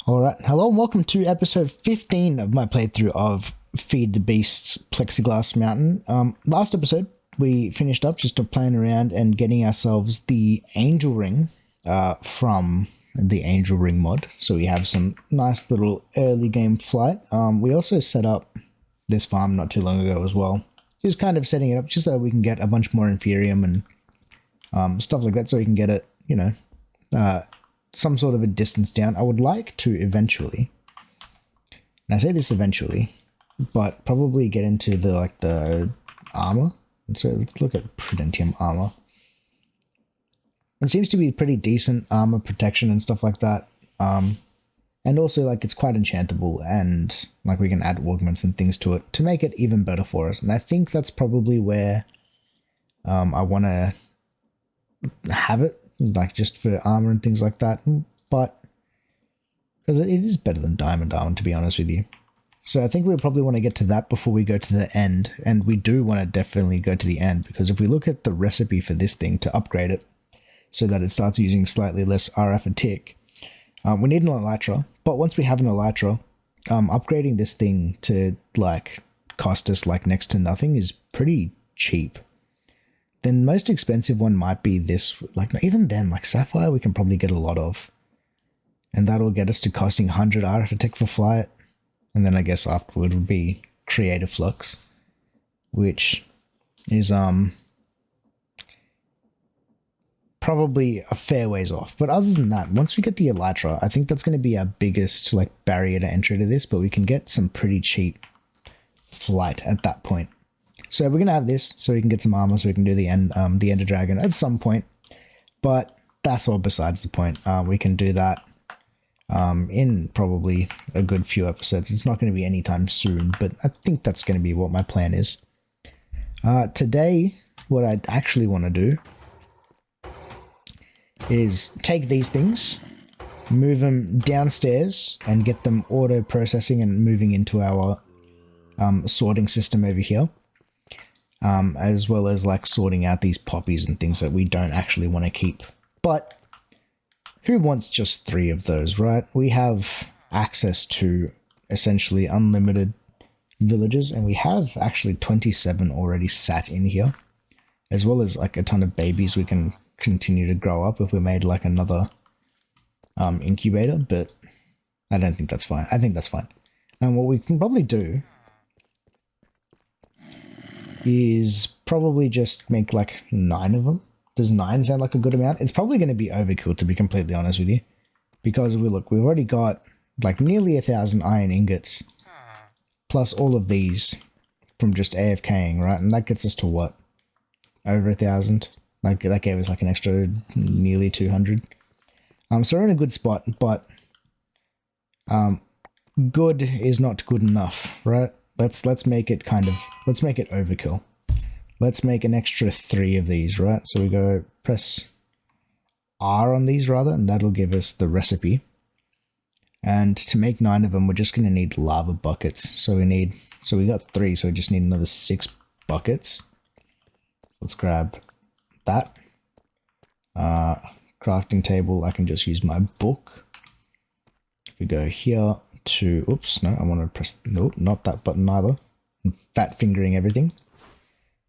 Alright, hello and welcome to episode 15 of my playthrough of Feed the Beasts Plexiglass Mountain. Last episode, we finished up just playing around and getting ourselves the Angel Ring from the Angel Ring mod. So we have some nice little early game flight. We also set up this farm not too long ago as well. Just kind of setting it up just so we can get a bunch more Inferium and stuff like that so we can get it, some sort of a distance down. I would like to eventually, and I say this eventually, but probably get into the armor. And so let's look at Prudentium armor. It seems to be pretty decent armor protection and stuff like that. And also it's quite enchantable and we can add augments and things to it to make it even better for us. And I think that's probably where I want to have it. Just for armor and things like that, but because it is better than diamond armor, to be honest with you. So I think we probably want to get to that before we go to the end, and we do want to definitely go to the end, because if we look at the recipe for this thing to upgrade it so that it starts using slightly less RF a tick, we need an elytra. But once we have an elytra, upgrading this thing to cost us next to nothing is pretty cheap. The most expensive one might be this, even then, Sapphire we can probably get a lot of. And that'll get us to costing 100 RF a tick for flight. And then I guess afterward would be Creative Flux, which is probably a fair ways off. But other than that, once we get the Elytra, I think that's going to be our biggest barrier to entry to this, but we can get some pretty cheap flight at that point. So we're going to have this so we can get some armor so we can do the Ender Dragon at some point. But that's all besides the point. We can do that in probably a good few episodes. It's not going to be anytime soon, but I think that's going to be what my plan is. Today, what I actually want to do is take these things, move them downstairs, and get them auto-processing and moving into our sorting system over here. As well as sorting out these poppies and things that we don't actually want to keep. But who wants just 3 of those, right? We have access to essentially unlimited villages, and we have actually 27 already sat in here, as well as a ton of babies we can continue to grow up if we made another incubator, but I don't think that's fine. I think that's fine. And what we can probably do is probably just make 9 of them. Does 9 sound like a good amount? It's probably going to be overkill, to be completely honest with you, because we've already got nearly 1,000 iron ingots plus all of these from just AFKing, right? And that gets us to what? Over 1,000. That gave us an extra nearly 200. So we're in a good spot, but good is not good enough, right? Let's make it let's make it overkill. Let's make an extra 3 of these, right? So we go press R on these rather, and that'll give us the recipe. And to make 9 of them, we're just going to need lava buckets. So we got 3, so we just need another 6 buckets. Let's grab that. Crafting table, I can just use my book. If we go here to, oops, no, I want to press, nope, not that button either. I'm fat fingering everything.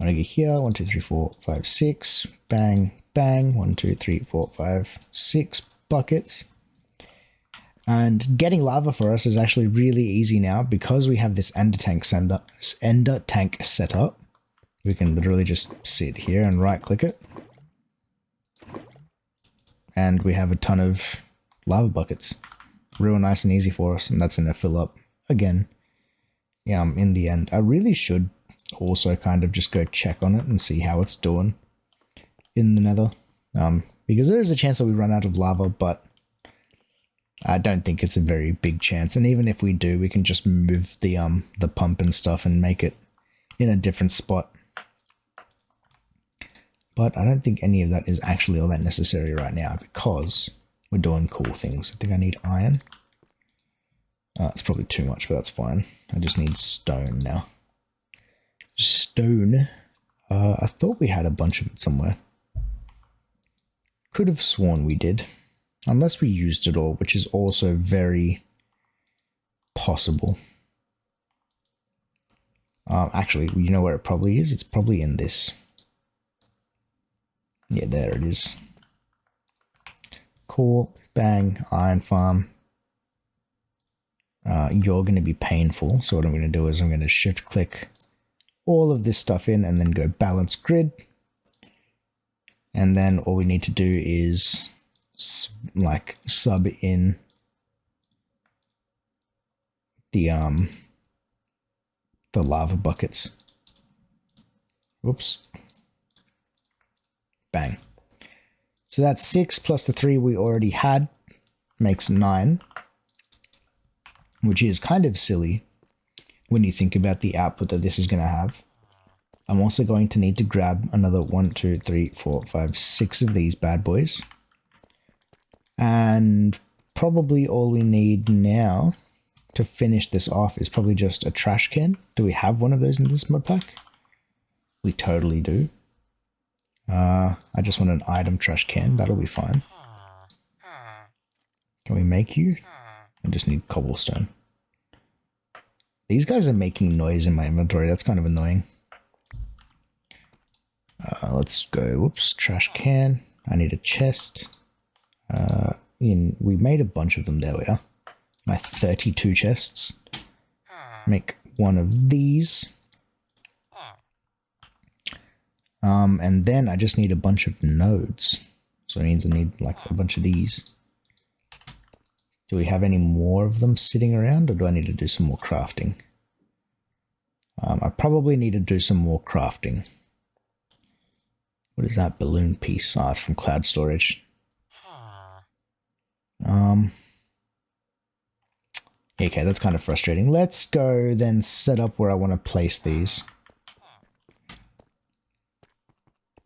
I want to go here, 1, 2, 3, 4, 5, 6, bang, bang, 1, 2, 3, 4, 5, 6 buckets. And getting lava for us is actually really easy now because we have this ender tank set up. We can literally just sit here and right click it. And we have a ton of lava buckets. Real nice and easy for us, and that's going to fill up again. Yeah, in the end. I really should also just go check on it and see how it's doing in the nether. Because there is a chance that we run out of lava, but I don't think it's a very big chance. And even if we do, we can just move the pump and stuff and make it in a different spot. But I don't think any of that is actually all that necessary right now because we're doing cool things. I think I need iron. It's probably too much, but that's fine. I just need stone now. Stone. I thought we had a bunch of it somewhere. Could have sworn we did. Unless we used it all, which is also very possible. Actually, you know where it probably is? It's probably in this. Yeah, there it is. Cool. Bang. Iron farm. You're going to be painful. So what I'm going to do is I'm going to shift click all of this stuff in and then go balance grid. And then all we need to do is like sub in the lava buckets. Whoops. Bang. So that's 6 plus the 3 we already had makes 9, which is kind of silly when you think about the output that this is going to have. I'm also going to need to grab another 1, 2, 3, 4, 5, 6 of these bad boys. And probably all we need now to finish this off is probably just a trash can. Do we have one of those in this mod pack? We totally do. I just want an item trash can. That'll be fine. Can we make you? I just need cobblestone. These guys are making noise in my inventory. That's kind of annoying. Let's go. Whoops. Trash can. I need a chest. We made a bunch of them. There we are. My 32 chests. Make one of these. And then I just need a bunch of nodes. So it means I need like a bunch of these. Do we have any more of them sitting around, or do I need to do some more crafting? I probably need to do some more crafting. What is that balloon piece? Ah, it's from cloud storage. Okay, that's kind of frustrating. Let's go then set up where I want to place these.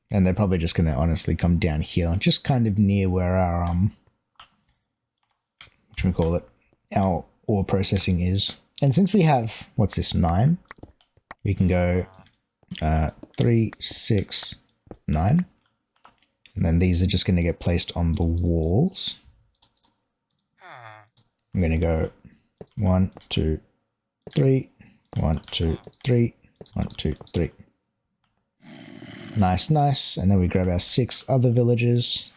And they're probably just going to honestly come down here, just kind of near where our, our ore processing is. And since we have, what's this, 9? We can go 3, 6, 9. And then these are just going to get placed on the walls. I'm going to go 1, 2, 3, 1, 2, 3, 1, 2, 3. Nice, nice. And then we grab our 6 other villages.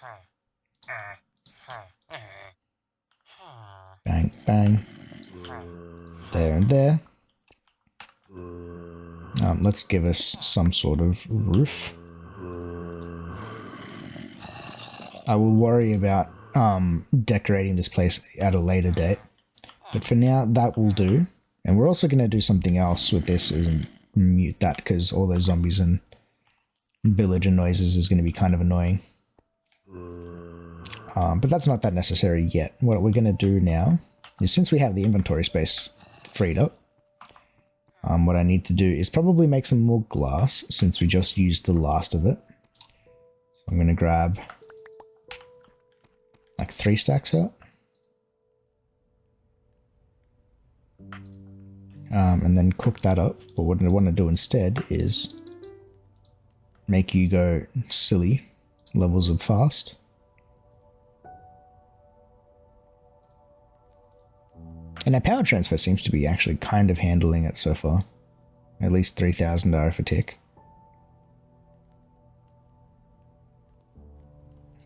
Bang, bang. There and there. Let's give us some sort of roof. I will worry about decorating this place at a later date. But for now, that will do. And we're also going to do something else with this, is mute that, because all those zombies and villager noises is going to be kind of annoying. But that's not that necessary yet. What we're going to do now is, since we have the inventory space freed up, what I need to do is probably make some more glass, since we just used the last of it. So I'm going to grab like 3 stacks out. And then cook that up. But what I want to do instead is make you go silly levels of fast. And our power transfer seems to be actually kind of handling it so far. At least 3,000 RF a tick.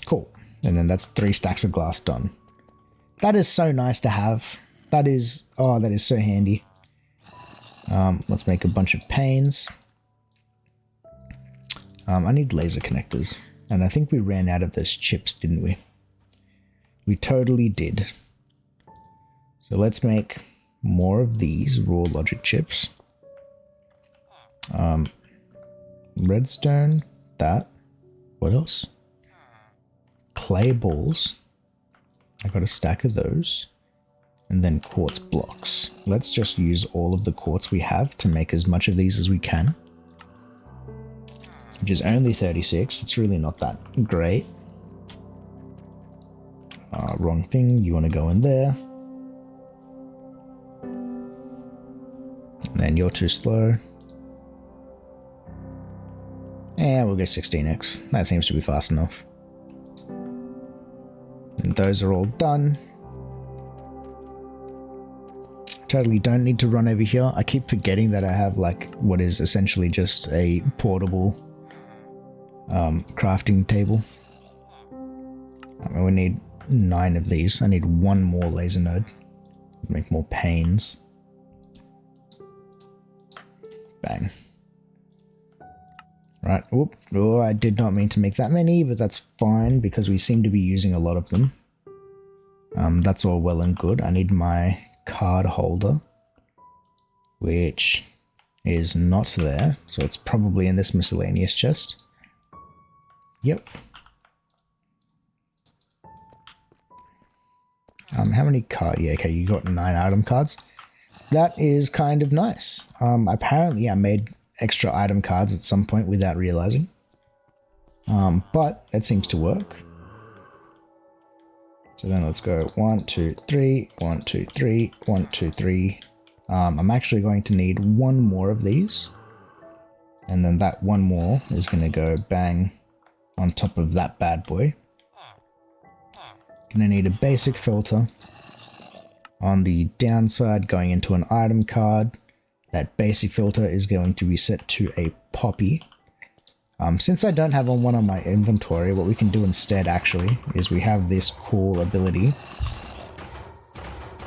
Cool. And then that's 3 stacks of glass done. That is so nice to have. That is, oh, that is so handy. Let's make a bunch of panes. I need laser connectors. And I think we ran out of those chips, didn't we? We totally did. So let's make more of these raw logic chips. Redstone, that. What else? Clay balls. I got a stack of those. And then quartz blocks. Let's just use all of the quartz we have to make as much of these as we can. Which is only 36. It's really not that great. Wrong thing. You want to go in there. And then you're too slow. And we'll go 16x. That seems to be fast enough. And those are all done. Totally don't need to run over here. I keep forgetting that I have like what is essentially just a portable crafting table. We need 9 of these. I need 1 more laser node. Make more panes. Bang. Right. Oop. Oh, I did not mean to make that many, but that's fine because we seem to be using a lot of them. That's all well and good. I need my card holder, which is not there, so it's probably in this miscellaneous chest. Yep. How many cards? Yeah, okay, you got 9 item cards. That is kind of nice. Apparently I made extra item cards at some point without realizing. But it seems to work. So then let's go 1, 2, 3, 1, 2, 3, 1, 2, 3. I'm actually going to need 1 more of these. And then that 1 more is going to go bang on top of that bad boy. Gonna need a basic filter on the downside going into an item card. That basic filter is going to be set to a poppy. Since I don't have one on my inventory, what we can do instead actually is we have this cool ability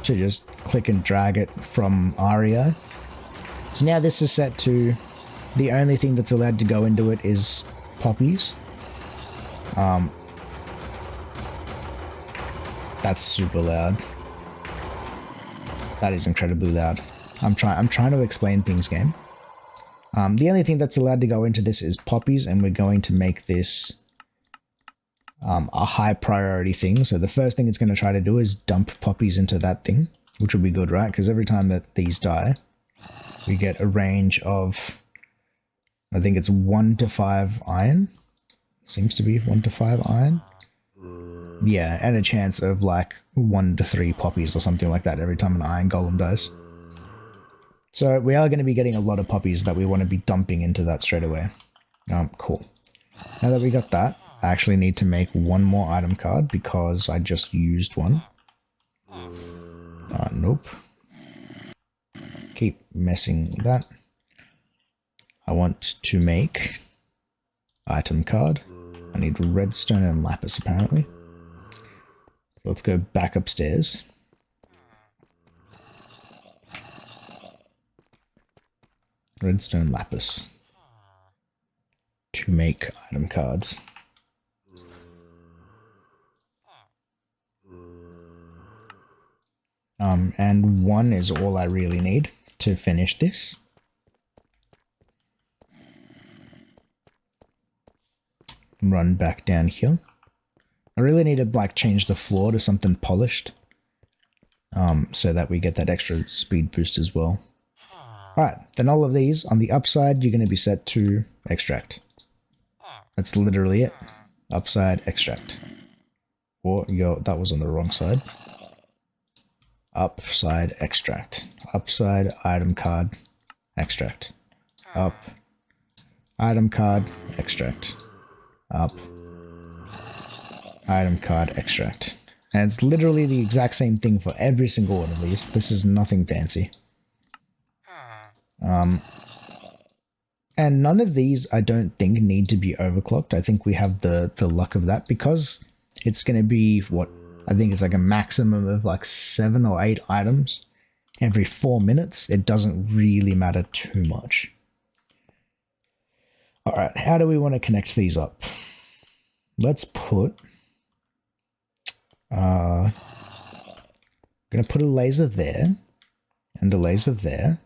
to just click and drag it from Aria. So now this is set to the only thing that's allowed to go into it is poppies. That's super loud. That is incredibly loud. I'm trying to explain things, game. The only thing that's allowed to go into this is poppies, and we're going to make this a high priority thing. So the first thing it's going to try to do is dump poppies into that thing, which will be good, right? Because every time that these die, we get a range of, I think it's 1 to 5 iron. Seems to be 1 to 5 iron. Yeah, and a chance of like 1 to 3 poppies or something like that every time an iron golem dies. So we are going to be getting a lot of poppies that we want to be dumping into that straight away. Cool. Now that we got that, I actually need to make 1 more item card because I just used one. Nope. Keep messing with that. I want to make item card. I need redstone and lapis apparently. So let's go back upstairs. Redstone lapis to make item cards. And 1 is all I really need to finish this. Run back down here. I really need to like change the floor to something polished, so that we get that extra speed boost as well. Alright, then all of these on the upside you're going to be set to extract. That's literally it. Upside extract. Or that was on the wrong side. Upside extract. Upside item card extract. Up. Item card extract. Up. Item card extract. And it's literally the exact same thing for every single one of these. This is nothing fancy. And none of these I don't think need to be overclocked. I think we have the luck of that because it's going to be what I think it's like a maximum of like 7 or 8 items every 4 minutes. It doesn't really matter too much. Alright, how do we want to connect these up? Let's put I'm going to put a laser there and a laser there.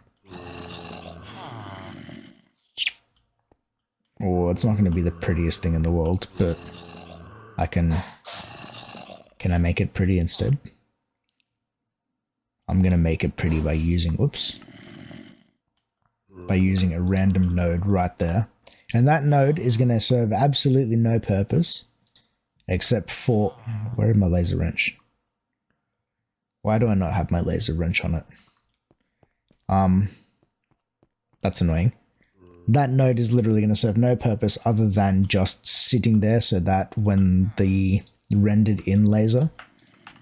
Oh, it's not going to be the prettiest thing in the world, but I can I make it pretty instead? I'm going to make it pretty by using, by using a random node right there. And that node is going to serve absolutely no purpose except for, where is my laser wrench? Why do I not have my laser wrench on it? That's annoying. That node is literally going to serve no purpose other than just sitting there so that when the rendered in laser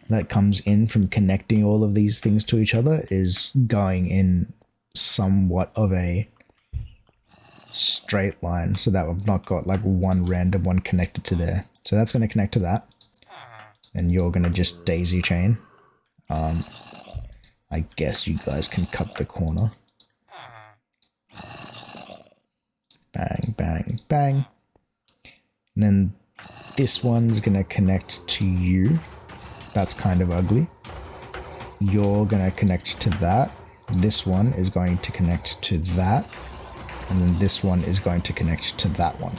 that comes in from connecting all of these things to each other is going in somewhat of a straight line, so that I've not got like one random one connected to there. So that's going to connect to that, and you're going to just daisy chain. I guess you guys can cut the corner. Bang, bang, bang. And then this one's going to connect to you. That's kind of ugly. You're going to connect to that. This one is going to connect to that. And then this one is going to connect to that one.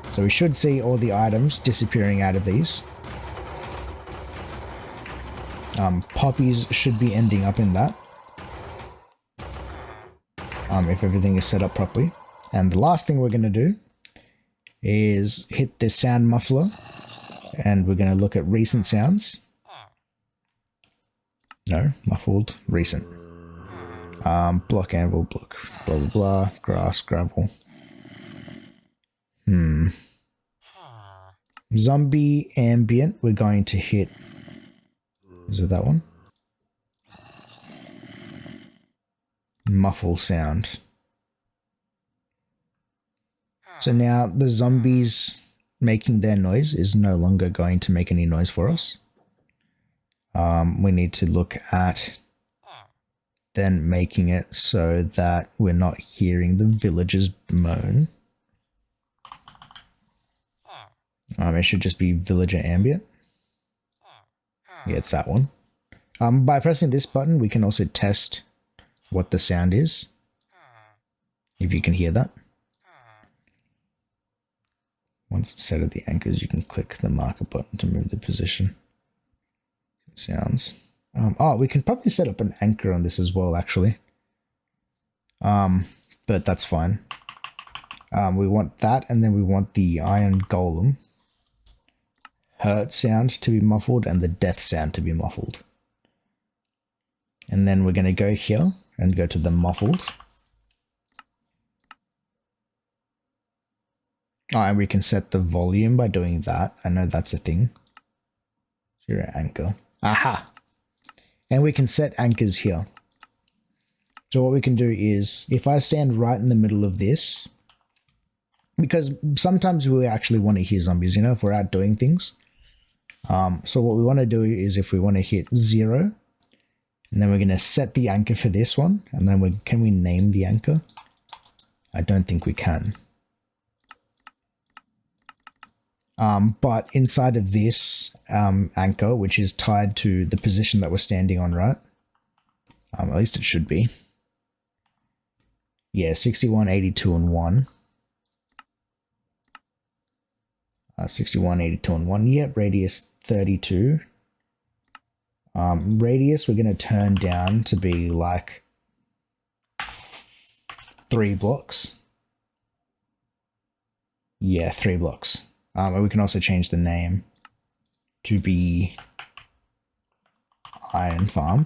So we should see all the items disappearing out of these. Poppies should be ending up in that. If everything is set up properly. And the last thing we're going to do is hit this sound muffler. And we're going to look at recent sounds. No, muffled, recent. Block, anvil, block, blah, blah, blah, grass, gravel. Zombie, ambient, we're going to hit... Is it that one? Muffle sound. So now the zombies making their noise is no longer going to make any noise for us. We need to look at then making it so that we're not hearing the villagers moan. It should just be villager ambient. Yeah, it's that one. By pressing this button, we can also test what the sound is. If you can hear that. Once it's set at the anchors, you can click the marker button to move the position. Sounds. Oh, we can probably set up an anchor on this as well, actually. But that's fine. We want that, and then we want the iron golem hurt sound to be muffled and the death sound to be muffled. And then we're going to go here and go to the muffled. Oh, and we can set the volume by doing that. I know that's a thing. Zero anchor. Aha! And we can set anchors here. So what we can do is, if I stand right in the middle of this, because sometimes we actually want to hear zombies, you know, if we're out doing things. So what we want to do is if we want to hit 0, and then we're going to set the anchor for this one, and then can we name the anchor? I don't think we can. But inside of this anchor, which is tied to the position that we're standing on, right? At least it should be. Yeah, 61, 82, and 1. 61, 82, and 1. Yep, radius 32. Radius we're going to turn down to be like 3 blocks. Yeah, 3 blocks. And we can also change the name to be Iron Farm.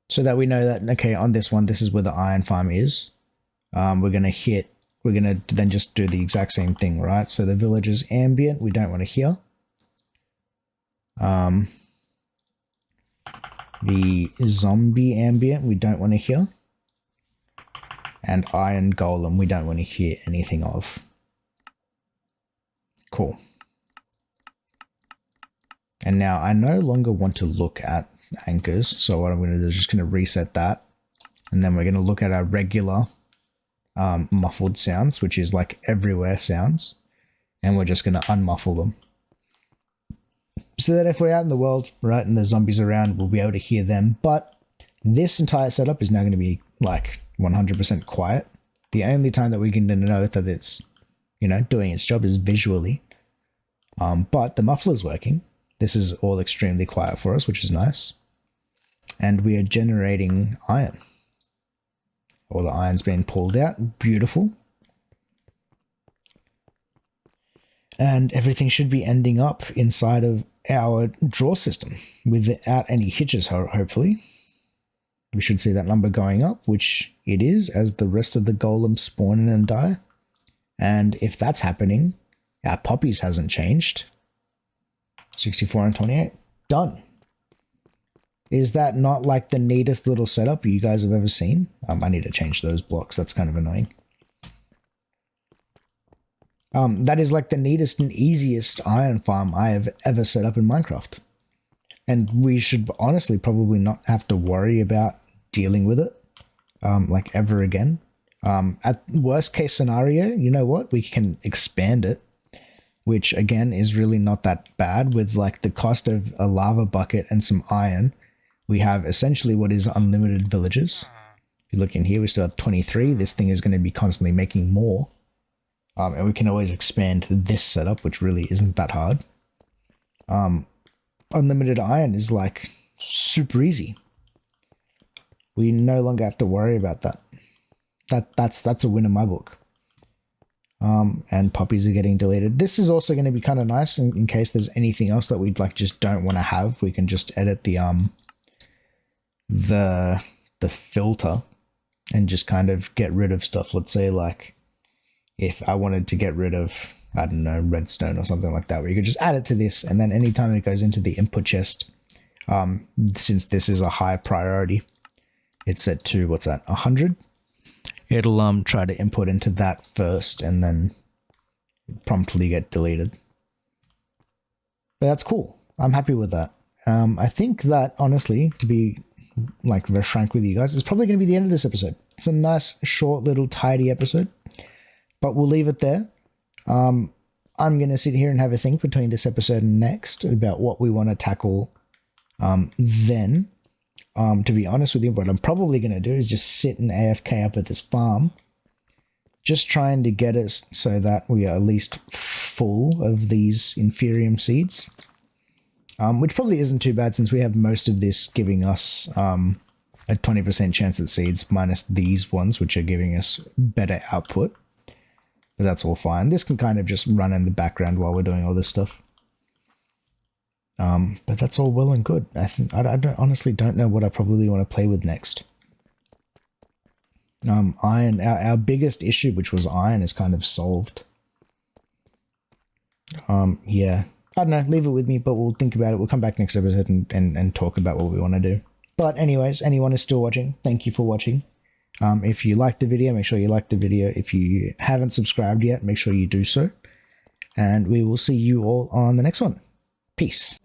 So that we know that, okay, on this one, this is where the Iron Farm is. We're going to then just do the exact same thing, right? So the villager's ambient, we don't want to hear. The zombie ambient, we don't want to hear. And iron golem, we don't want to hear anything of. Cool. And now I no longer want to look at anchors. So what I'm going to do is just going to reset that. And then we're going to look at our regular muffled sounds, which is like everywhere sounds. And we're just going to unmuffle them. So that if we're out in the world, right, and there's zombies around, we'll be able to hear them. But this entire setup is now going to be like 100% quiet. The only time that we can know that it's, you know, doing its job is visually. But the muffler's working. This is all extremely quiet for us, which is nice. And we are generating iron. All the iron's being pulled out. Beautiful. And everything should be ending up inside of our draw system without any hitches, hopefully. We should see that number going up, which it is, as the rest of the golems spawn in and die. And if that's happening, our poppies hasn't changed. 64 and 28. Done. Is that not like the neatest little setup you guys have ever seen? I need to change those blocks. That's kind of annoying. That is like the neatest and easiest iron farm I have ever set up in Minecraft. And we should honestly probably not have to worry about dealing with it like ever again. At worst case scenario, you know what? We can expand it, which again is really not that bad. With like the cost of a lava bucket and some iron, we have essentially what is unlimited villages. If you look in here, we still have 23. This thing is going to be constantly making more. And we can always expand this setup, which really isn't that hard. Unlimited iron is like super easy. We no longer have to worry about that. That's a win in my book. And poppies are getting deleted. This is also going to be kind of nice in case there's anything else that we'd like just don't want to have. We can just edit the filter and just kind of get rid of stuff. Let's say like if I wanted to get rid of, I don't know, redstone or something like that, where you could just add it to this, and then anytime it goes into the input chest, since this is a high priority, it's set to, what's that, 100? It'll try to input into that first and then promptly get deleted. But that's cool. I'm happy with that. I think that, honestly, to be like very frank with you guys, it's probably going to be the end of this episode. It's a nice, short, little, tidy episode. But we'll leave it there. I'm going to sit here and have a think between this episode and next about what we want to tackle then. To be honest with you, what I'm probably going to do is just sit and AFK up at this farm. Just trying to get us so that we are at least full of these Inferium seeds. Which probably isn't too bad since we have most of this giving us a 20% chance at seeds, minus these ones, which are giving us better output. But that's all fine. This can kind of just run in the background while we're doing all this stuff. But that's all well and good. I honestly don't know what I probably want to play with next. Iron, our biggest issue, which was iron, is kind of solved. Yeah. I don't know, leave it with me, but we'll think about it. We'll come back next episode and talk about what we want to do. But anyways, anyone is still watching, thank you for watching. If you liked the video, make sure you like the video. If you haven't subscribed yet, make sure you do so. And we will see you all on the next one. Peace.